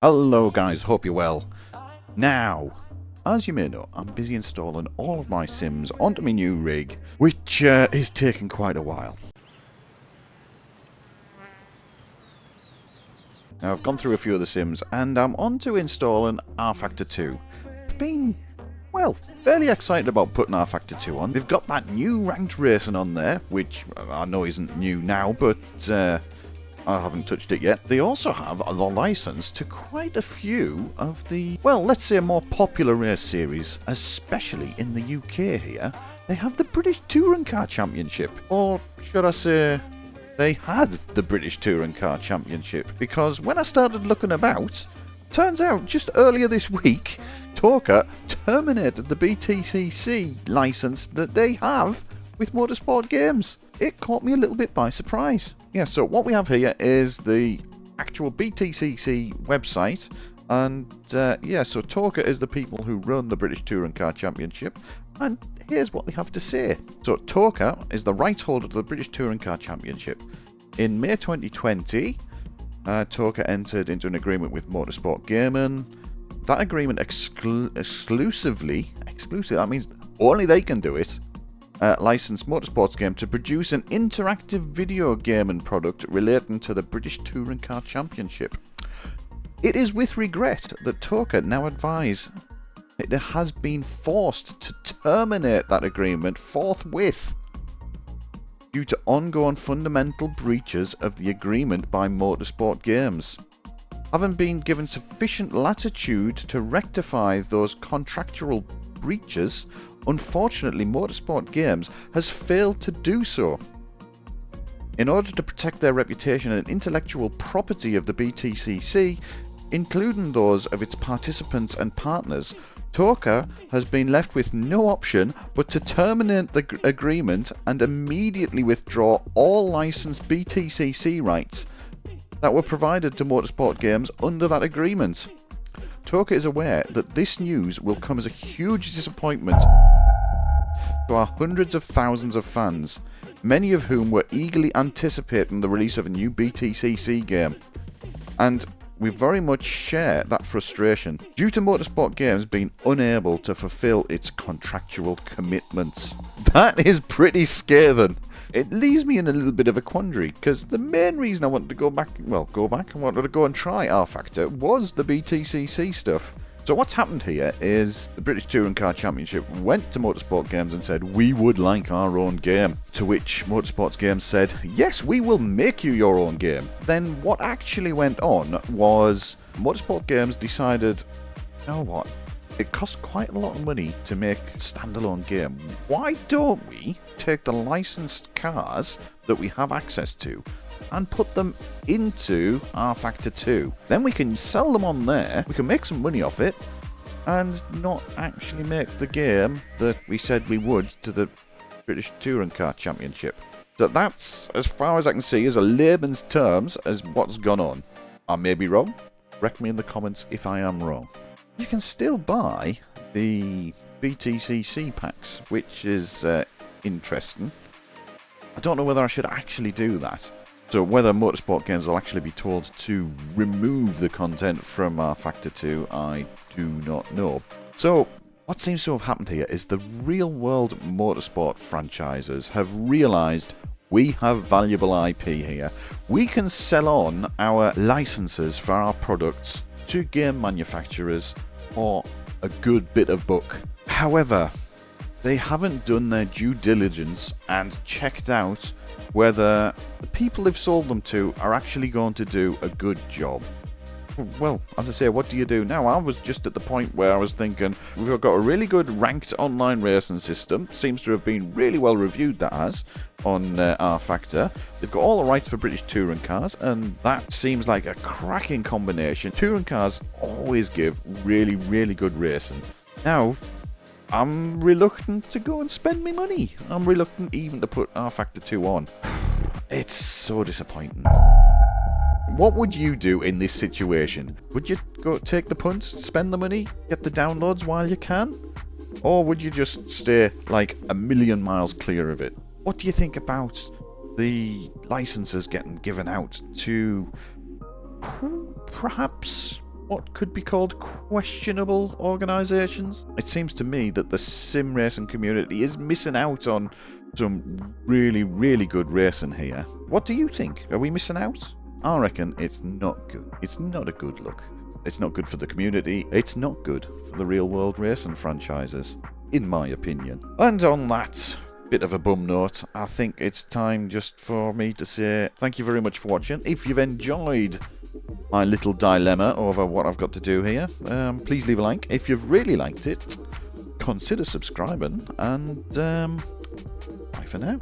Hello guys, hope you're well. Now, as you may know, I'm busy installing all of my sims onto my new rig, which is taking quite a while. Now I've gone through a few of the sims and I'm on to installing R Factor 2. I've been, well, fairly excited about putting R Factor 2 on. They've got that new ranked racing on there, which I know isn't new now, but I haven't touched it yet. They also have the license to quite a few of the, well, let's say more popular race series, especially in the UK here. They have the British Touring Car Championship, or should I say, they had the British Touring Car Championship, because when I started looking about, turns out just earlier this week, TOCA terminated the BTCC license that they have with Motorsport Games. It caught me a little bit by surprise. Yeah, so what we have here is the actual BTCC website, and yeah, so TOCA is the people who run the British Touring Car Championship, and here's what they have to say. So TOCA is the rights holder to the British Touring Car Championship. In May 2020, TOCA entered into an agreement with Motorsport Games. That agreement exclusively, that means only they can do it, licensed Motorsport Games to produce an interactive video gaming product relating to the British Touring Car Championship. It is with regret that TOCA now advise it has been forced to terminate that agreement forthwith due to ongoing fundamental breaches of the agreement by Motorsport Games. Having been given sufficient latitude to rectify those contractual breaches, unfortunately, Motorsport Games has failed to do so. In order to protect their reputation and intellectual property of the BTCC, including those of its participants and partners, TOCA has been left with no option but to terminate the agreement and immediately withdraw all licensed BTCC rights that were provided to Motorsport Games under that agreement. TOCA is aware that this news will come as a huge disappointment to our hundreds of thousands of fans, many of whom were eagerly anticipating the release of a new BTCC game. And we very much share that frustration due to Motorsport Games being unable to fulfill its contractual commitments. That is pretty scathing. It leaves me in a little bit of a quandary, because the main reason I wanted to go back and wanted to go and try R Factor was the BTCC stuff. So what's happened here is the British Touring Car Championship went to Motorsport Games and said, we would like our own game. To which Motorsport Games said, yes, we will make you your own game. Then what actually went on was Motorsport Games decided, you know what? It costs quite a lot of money to make a standalone game. Why don't we take the licensed cars that we have access to and put them into R Factor 2? Then we can sell them on there, we can make some money off it, and not actually make the game that we said we would to the British Touring Car Championship. So that's, as far as I can see, as a layman's terms, as what's gone on. I may be wrong. Correct me in the comments if I am wrong. You can still buy the BTCC packs, which is interesting. I don't know whether I should actually do that. So whether Motorsport Games will actually be told to remove the content from R Factor 2, I do not know. So what seems to have happened here is the real-world motorsport franchises have realised we have valuable IP here. We can sell on our licenses for our products to game manufacturers for a good bit of buck. However, they haven't done their due diligence and checked out whether the people they've sold them to are actually going to do a good job. Well, as I say, what do you do now? I was just at the point where I was thinking, we've got a really good ranked online racing system. Seems to have been really well reviewed, that has, on R Factor. They've got all the rights for British touring cars, and that seems like a cracking combination. Touring cars always give really, really good racing. Now, I'm reluctant to go and spend my money. I'm reluctant even to put R Factor 2 on. It's so disappointing. What would you do in this situation? Would you go take the punt, spend the money, get the downloads while you can? Or would you just stay like a million miles clear of it? What do you think about the licenses getting given out to perhaps what could be called questionable organisations. It seems to me that the sim racing community is missing out on some really, really good racing here. What do you think? Are we missing out? I reckon it's not good. It's not a good look. It's not good for the community. It's not good for the real world racing franchises, in my opinion. And on that bit of a bum note, I think it's time just for me to say thank you very much for watching. If you've enjoyed my little dilemma over what I've got to do here, please leave a like. If you've really liked it, consider subscribing, and bye for now.